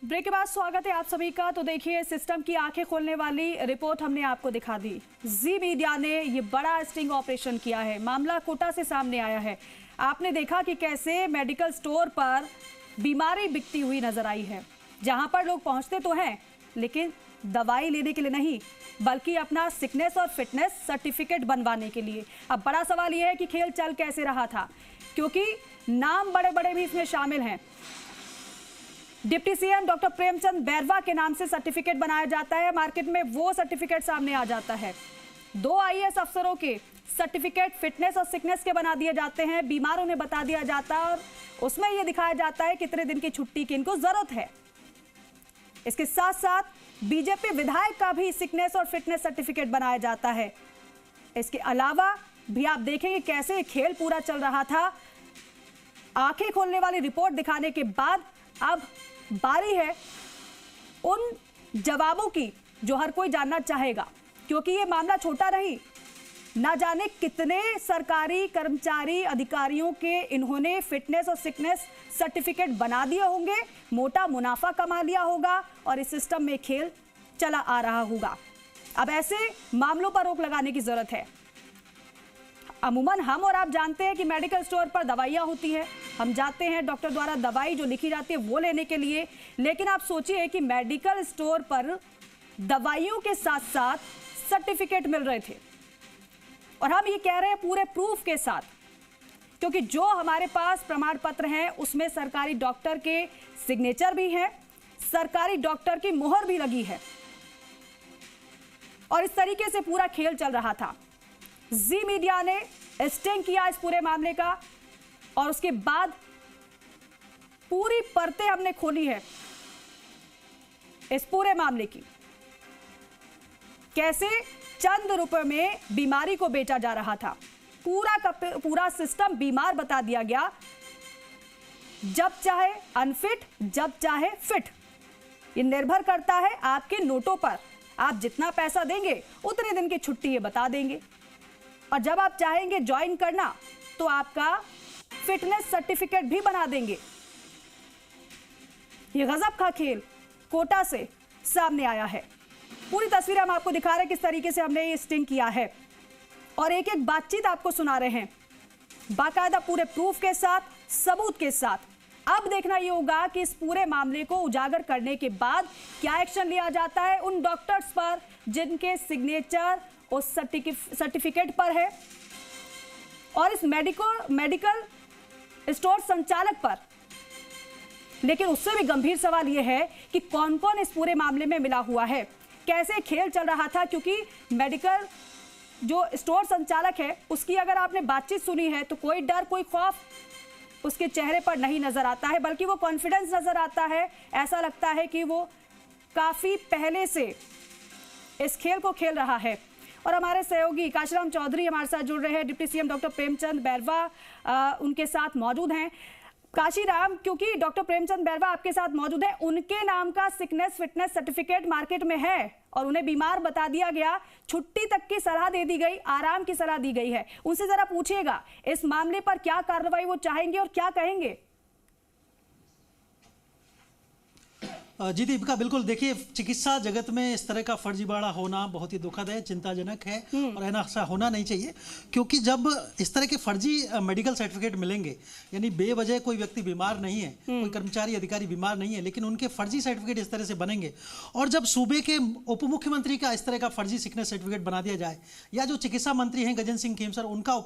Break के बाद स्वागत है आप सभी का। तो देखिए, सिस्टम की आंखें खोलने वाली रिपोर्ट हमने आपको दिखा दी। जी मीडिया ने ये बड़ा स्टिंग ऑपरेशन किया है। मामला कोटा से सामने आया है। आपने देखा कि कैसे मेडिकल स्टोर पर बीमारी बिकती हुई नजर आई है, जहां पर लोग पहुंचते तो हैं लेकिन दवाई लेने के लिए नहीं, बल्कि अपना सिकनेस और फिटनेस सर्टिफिकेट बनवाने के लिए। अब बड़ा सवाल यह है कि खेल चल कैसे रहा था, क्योंकि नाम बड़े बड़े भी इसमें शामिल हैं। Deputy CM doctor Premchand Bairwa के नाम से सर्टिफिकेट बनाया जाता है, मार्केट में वो सर्टिफिकेट सामने आ जाता है। 2 आईएएस अफसरों के सर्टिफिकेट फिटनेस और सिकनेस के बना दिए जाते हैं, बीमारों ने बता दिया जाता है और उसमें यह दिखाया जाता है कितने दिन की छुट्टी की इनको जरूरत है। इसके साथ साथ बीजेपी विधायक का भी सिकनेस और फिटनेस सर्टिफिकेट बनाया जाता है। इसके अलावा भी आप देखेंगे कैसे खेल पूरा चल रहा था। आंखें खोलने वाली रिपोर्ट दिखाने के बाद अब बारी है उन जवाबों की जो हर कोई जानना चाहेगा, क्योंकि ये मामला छोटा नहीं। ना जाने कितने सरकारी कर्मचारी अधिकारियों के इन्होंने फिटनेस और सिकनेस सर्टिफिकेट बना दिए होंगे, मोटा मुनाफा कमा लिया होगा और इस सिस्टम में खेल चला आ रहा होगा। अब ऐसे मामलों पर रोक लगाने की जरूरत है। अमूमन हम और आप जानते हैं कि मेडिकल स्टोर पर दवाइयां होती हैं, हम जाते हैं डॉक्टर द्वारा दवाई जो लिखी जाती है वो लेने के लिए। लेकिन आप सोचिए कि मेडिकल स्टोर पर दवाइयों के साथ साथ सर्टिफिकेट मिल रहे थे, और हम ये कह रहे हैं पूरे प्रूफ के साथ, क्योंकि जो हमारे पास प्रमाण पत्र हैं उसमें सरकारी डॉक्टर के सिग्नेचर भी हैं, सरकारी डॉक्टर की मुहर भी लगी है। और इस तरीके से पूरा खेल चल रहा था। जी मीडिया ने स्टिंग किया इस पूरे मामले का और उसके बाद पूरी परतें हमने खोली है इस पूरे मामले की। कैसे चंद रुपए में बीमारी को बेचा जा रहा था, पूरा का पूरा सिस्टम बीमार बता दिया गया। जब चाहे अनफिट, जब चाहे फिट। ये निर्भर करता है आपके नोटों पर। आप जितना पैसा देंगे उतने दिन की छुट्टी ये बता देंगे, और जब आप चाहेंगे ज्वाइन करना तो आपका फिटनेस सर्टिफिकेट भी बना देंगे। ये गजब का खेल कोटा से सामने आया है। पूरी तस्वीर हम आपको दिखा रहे हैं किस तरीके से हमने ये स्टिंग किया है, और एक एक बातचीत आपको सुना रहे हैं बाकायदा पूरे प्रूफ के साथ, सबूत के साथ। अब देखना ये होगा कि इस पूरे मामले को उजागर करने के बाद क्या एक्शन लिया जाता है उन डॉक्टर्स पर जिनके सिग्नेचर उस सर्टिफिकेट पर है, और इस मेडिकल स्टोर संचालक पर। लेकिन उससे भी गंभीर सवाल यह है कि कौन कौन इस पूरे मामले में मिला हुआ है, कैसे खेल चल रहा था। क्योंकि मेडिकल जो स्टोर संचालक है उसकी अगर आपने बातचीत सुनी है तो कोई डर, कोई खौफ उसके चेहरे पर नहीं नजर आता है, बल्कि वो कॉन्फिडेंस नजर आता है। ऐसा लगता है कि वो काफी पहले से इस खेल को खेल रहा है। और हमारे सहयोगी काशीराम चौधरी हमारे साथ जुड़ रहे हैं, deputy CM doctor Premchand Bairwa उनके साथ मौजूद हैं। काशीराम, क्योंकि डॉक्टर प्रेमचंद बैरवा आपके साथ मौजूद है, उनके नाम का सिकनेस फिटनेस सर्टिफिकेट मार्केट में है और उन्हें बीमार बता दिया गया, छुट्टी तक की सलाह दे दी गई, आराम की सलाह दी गई है। उनसे जरा पूछिएगा इस मामले पर क्या कार्रवाई वो चाहेंगे और क्या कहेंगे। जी दीपिका, बिल्कुल। देखिए, चिकित्सा जगत में इस तरह का फर्जीवाड़ा होना बहुत ही दुखद है, चिंताजनक है, और ऐसा होना नहीं चाहिए। क्योंकि जब इस तरह के फर्जी मेडिकल सर्टिफिकेट मिलेंगे, यानी बेवजह कोई व्यक्ति बीमार नहीं है, कोई कर्मचारी अधिकारी बीमार नहीं है, लेकिन उनके फर्जी सर्टिफिकेट इस तरह से बनेंगे, और जब सूबे के उप मुख्यमंत्री का इस तरह का फर्जी सिकनेस सर्टिफिकेट बना दिया जाए, या जो चिकित्सा मंत्री हैं गजेंद्र सिंह खेमसर, उनका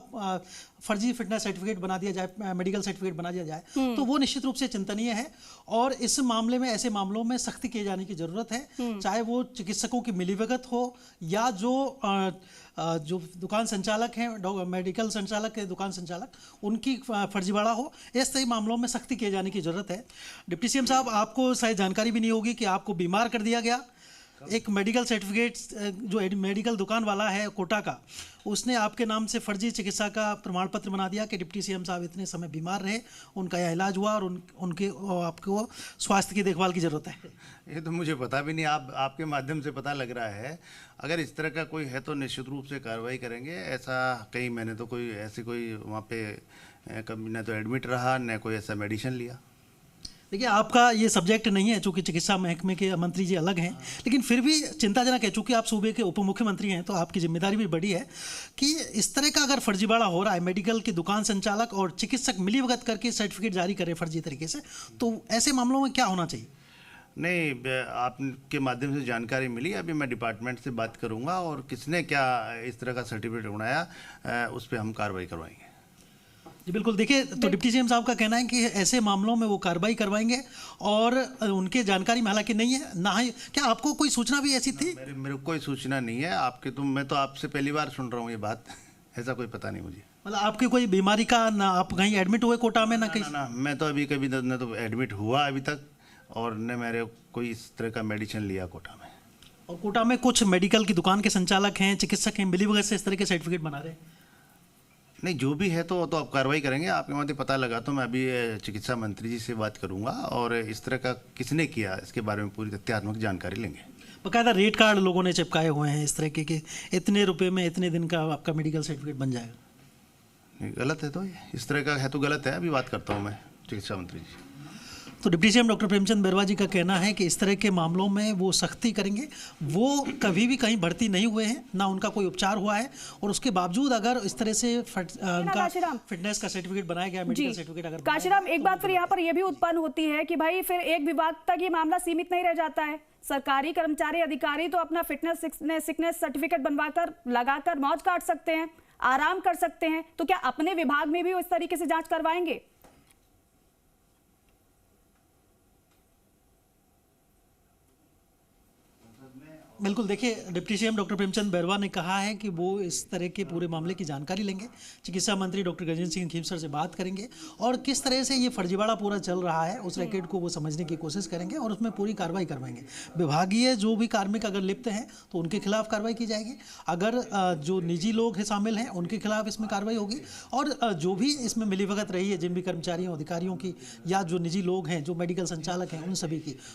फर्जी फिटनेस सर्टिफिकेट बना दिया जाए, मेडिकल सर्टिफिकेट बना दिया जाए, तो वो निश्चित रूप से चिंतनीय है। और इस मामले में, ऐसे मामलों में सख्ती किए जाने की जरूरत है, चाहे वो चिकित्सकों की मिलीभगत हो या जो दुकान संचालक हैं, मेडिकल संचालक के दुकान संचालक, उनकी फर्जीवाड़ा हो। इस सही मामलों में सख्ती किए जाने की जरूरत है। डिप्टी सीएम साहब, आपको शायद जानकारी भी नहीं होगी कि आपको बीमार कर दिया गया। एक मेडिकल सर्टिफिकेट, जो मेडिकल दुकान वाला है कोटा का, उसने आपके नाम से फर्जी चिकित्सा का प्रमाण पत्र बना दिया कि डिप्टी सीएम साहब इतने समय बीमार रहे, उनका यह इलाज हुआ और उनके आपको स्वास्थ्य की देखभाल की जरूरत है। ये तो मुझे पता भी नहीं, आपके माध्यम से पता लग रहा है। अगर इस तरह का कोई है तो निश्चित रूप से कार्रवाई करेंगे। ऐसा कहीं मैंने तो कोई वहाँ पे कभी न तो एडमिट रहा, न कोई ऐसा मेडिसिन लिया। देखिए, आपका ये सब्जेक्ट नहीं है, चूंकि चिकित्सा महकमे के मंत्री जी अलग हैं, लेकिन फिर भी चिंताजनक है। चूंकि आप सूबे के उप मुख्यमंत्री हैं तो आपकी जिम्मेदारी भी बड़ी है कि इस तरह का अगर फर्जीवाड़ा हो रहा है, मेडिकल की दुकान संचालक और चिकित्सक मिलीभगत करके सर्टिफिकेट जारी करें फर्जी तरीके से, तो ऐसे मामलों में क्या होना चाहिए? नहीं, आपके माध्यम से जानकारी मिली, अभी मैं डिपार्टमेंट से बात करूंगा और किसने क्या इस तरह का सर्टिफिकेट बनाया उस पर हम कार्रवाई करवाएंगे। जी बिल्कुल। देखिए, तो डिप्टी सीएम साहब का कहना है कि ऐसे मामलों में वो कार्रवाई करवाएंगे और उनके जानकारी में हालांकि नहीं है ना ही। क्या आपको कोई सूचना भी ऐसी थी? मेरे को कोई सूचना नहीं है। मैं तो आपसे पहली बार सुन रहा हूँ ये बात। ऐसा कोई पता नहीं मुझे। मतलब आपकी कोई बीमारी का ना आप कहीं एडमिट हुए कोटा में ना कहीं? ना, मैं तो अभी कभी न तो एडमिट हुआ अभी तक और न मेरे कोई इस तरह का मेडिसिन लिया कोटा में। और कोटा में कुछ मेडिकल की दुकान के संचालक हैं, चिकित्सक हैं, मिलीभगत से इस तरह के सर्टिफिकेट बना रहे हैं? नहीं, जो भी है तो आप कार्रवाई करेंगे। आपके वहाँ पता लगा तो मैं अभी चिकित्सा मंत्री जी से बात करूंगा और इस तरह का किसने किया इसके बारे में पूरी तथ्यात्मक जानकारी लेंगे। बकायदा रेट कार्ड लोगों ने चिपकाए हुए हैं इस तरह के कि इतने रुपए में इतने दिन का आपका मेडिकल सर्टिफिकेट बन जाएगा। नहीं, गलत है। तो ये इस तरह का है तो गलत है। अभी बात करता हूँ मैं चिकित्सा मंत्री जी। तो deputy CM doctor Premchand Bairwa ji का कहना है कि इस तरह के मामलों में वो सख्ती करेंगे। वो कभी भी कहीं भर्ती नहीं हुए हैं, ना उनका कोई उपचार हुआ है, और उसके बावजूद अगर इस तरह से उनका फिटनेस का सर्टिफिकेट बनाया गया, मेडिकल सर्टिफिकेट अगर काशीराम, एक बात फिर यहाँ पर यह भी उत्पन्न होती है कि भाई फिर एक विभाग तक ये मामला सीमित नहीं रह जाता है। सरकारी कर्मचारी अधिकारी तो अपना सिकनेस सर्टिफिकेट बनवाकर लगाकर मौज काट सकते हैं, आराम कर सकते हैं, तो क्या अपने विभाग में भी वो इस तरीके से जांच करवाएंगे? बिल्कुल। देखिए, deputy CM doctor Premchand Bairwa ने कहा है कि वो इस तरह के पूरे मामले की जानकारी लेंगे, चिकित्सा मंत्री डॉक्टर गजेंद्र सिंह खीमसर से बात करेंगे और किस तरह से ये फर्जीवाड़ा पूरा चल रहा है उस रैकेट को वो समझने की कोशिश करेंगे और उसमें पूरी कार्रवाई करवाएंगे। विभागीय जो भी कार्मिक अगर लिप्त हैं तो उनके खिलाफ कार्रवाई की जाएगी। अगर जो निजी लोग हैं शामिल हैं उनके खिलाफ इसमें कार्रवाई होगी और जो भी इसमें मिलीभगत रही है, जिन भी कर्मचारियों अधिकारियों की या जो निजी लोग हैं, जो मेडिकल संचालक हैं,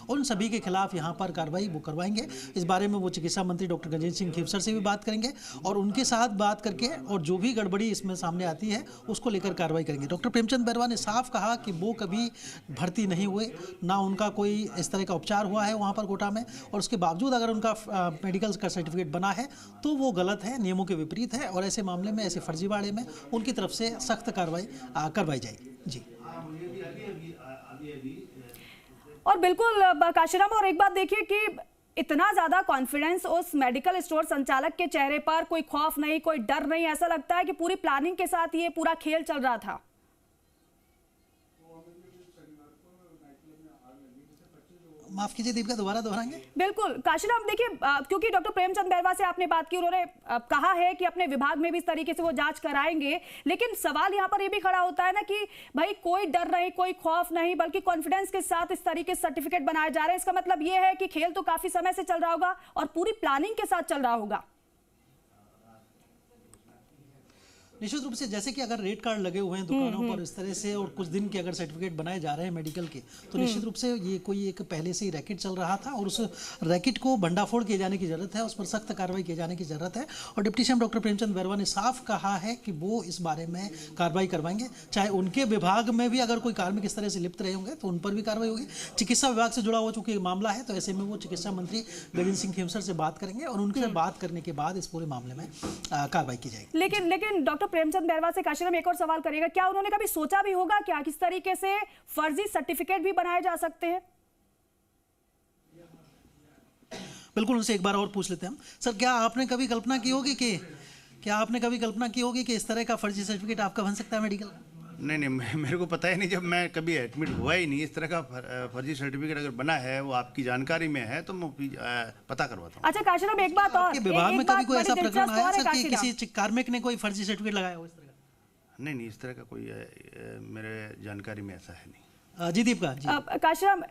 उन सभी के खिलाफ यहाँ पर कार्रवाई वो करवाएंगे। इस बारे में वो चिकित्सा मंत्री डॉक्टर गजेंद्र सिंह खीमसर से भी बात करेंगे और उनके साथ बात करके और जो भी गड़बड़ी इसमें सामने आती है उसको लेकर कार्रवाई करेंगे। डॉक्टर प्रेमचंद बैरवा ने साफ कहा कि वो कभी भर्ती नहीं हुए, ना उनका कोई इस तरह का उपचार हुआ है वहाँ पर कोटा में, और उसके बावजूद अगर उनका मेडिकल का सर्टिफिकेट बना है तो वो गलत है, नियमों के विपरीत है और ऐसे मामले में, ऐसे फर्जीवाड़े में उनकी तरफ से सख्त कार्रवाई करवाई जाएगी। जी। और बिल्कुल काशीराम, और एक बात देखिए कि इतना ज्यादा कॉन्फिडेंस उस मेडिकल स्टोर संचालक के चेहरे पर, कोई खौफ नहीं, कोई डर नहीं, ऐसा लगता है कि पूरी प्लानिंग के साथ ये पूरा खेल चल रहा था। माफ कीजिए दीपिका, दोबारा दोहराएंगे? बिल्कुल काशीराम, देखिए क्योंकि डॉक्टर प्रेमचंद बैरवा से आपने बात की, उन्होंने कहा है कि अपने विभाग में भी इस तरीके से वो जांच कराएंगे, लेकिन सवाल यहाँ पर ये भी खड़ा होता है ना कि भाई कोई डर नहीं, कोई खौफ नहीं, बल्कि कॉन्फिडेंस के साथ इस तरीके से सर्टिफिकेट बनाए जा रहे हैं। इसका मतलब ये है कि खेल तो काफी समय से चल रहा होगा और पूरी प्लानिंग के साथ चल रहा होगा। निश्चित रूप से, जैसे कि अगर रेट कार्ड लगे हुए हैं दुकानों पर इस तरह से और कुछ दिन के अगर सर्टिफिकेट बनाए जा रहे हैं मेडिकल के, तो निश्चित रूप से ये कोई एक पहले से ही रैकेट चल रहा था और उस रैकेट को भंडाफोड़ किए जाने की जरूरत है, उस पर सख्त कार्रवाई किए जाने की जरूरत है। और deputy CM doctor Premchand Bairwa ने साफ कहा है कि वो इस बारे में कार्रवाई करवाएंगे। चाहे उनके विभाग में भी अगर कोई कार्मिक इस तरह से लिप्त रहे होंगे तो उन पर भी कार्रवाई होगी। चिकित्सा विभाग से जुड़ा हुआ चूंकि मामला है तो ऐसे में वो चिकित्सा मंत्री गजेंद्र सिंह खीमसर से बात करेंगे और उनसे बात करने के बाद इस पूरे मामले में कार्रवाई की जाएगी। लेकिन डॉक्टर प्रेमचंद बैरवा से काशीराम एक और सवाल करेगा, क्या उन्होंने कभी सोचा भी होगा क्या किस तरीके से फर्जी सर्टिफिकेट भी बनाए जा सकते हैं? बिल्कुल, उनसे एक बार और पूछ लेते हैं हम। सर, क्या आपने कभी कल्पना की होगी कि इस तरह का फर्जी सर्टिफिकेट आपका बन सकता है मेडिकल? नहीं, मेरे को पता ही नहीं। जब मैं कभी एडमिट हुआ ही नहीं। इस तरह का फर्जी सर्टिफिकेट अगर बना है, वो आपकी जानकारी में है तो मैं पता करवाता हूँ। अच्छा काशीराम, एक बात और, विभाग में कभी कोई ऐसा प्रकरण आया सर कि किसी कार्मिक ने कोई फर्जी सर्टिफिकेट लगाया हो इस तरह? नहीं, इस तरह का कोई मेरे जानकारी में ऐसा है नहीं। जी दीपिका जी। काशीराम,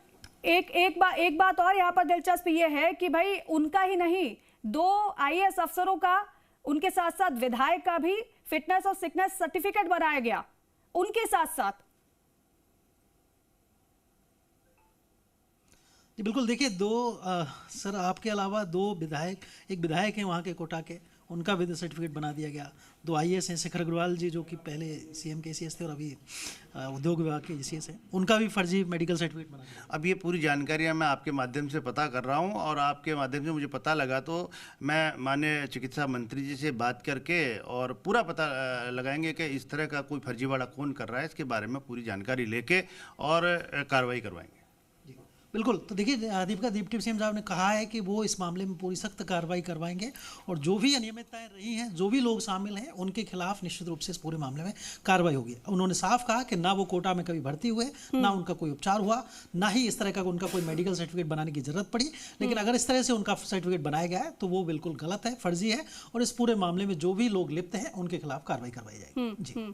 एक बात और यहाँ पर दिलचस्प ये है कि भाई उनका ही नहीं, 2 IAS अफसरों का, उनके साथ साथ विधायक का भी फिटनेस और सिकनेस सर्टिफिकेट बनाया गया उनके साथ साथ। जी बिल्कुल। देखिए, सर आपके अलावा 2 विधायक, एक विधायक हैं वहाँ के कोटा के, उनका विद सर्टिफिकेट बना दिया गया। 2 IAS हैं, शेखर अग्रवाल जी जो कि पहले CM के ACS थे और अभी उद्योग विभाग के ACS हैं, उनका भी फर्जी मेडिकल सर्टिफिकेट बना दिया। अब ये पूरी जानकारियाँ मैं आपके माध्यम से पता कर रहा हूँ और आपके माध्यम से मुझे पता लगा तो मैं माननीय चिकित्सा मंत्री जी से बात करके और पूरा पता लगाएंगे कि इस तरह का कोई फर्जीवाड़ा कौन कर रहा है, इसके बारे में पूरी जानकारी लेके और कार्रवाई करवाएंगे। जी बिल्कुल। तो देखिए दीपिका डिप्टी CM साहब ने कहा है कि वो इस मामले में पूरी सख्त कार्रवाई करवाएंगे और जो भी अनियमितताएं रही हैं, जो भी लोग शामिल हैं, उनके खिलाफ निश्चित रूप से इस पूरे मामले में कार्रवाई होगी। उन्होंने साफ कहा कि ना वो कोटा में कभी भर्ती हुए, ना उनका कोई उपचार हुआ, ना ही इस तरह का उनका कोई मेडिकल सर्टिफिकेट बनाने की जरूरत पड़ी। लेकिन अगर इस तरह से उनका सर्टिफिकेट बनाया गया है तो वो बिल्कुल गलत है, फर्जी है और इस पूरे मामले में जो भी लोग लिप्त हैं उनके खिलाफ कार्रवाई करवाई जाएगी। जी।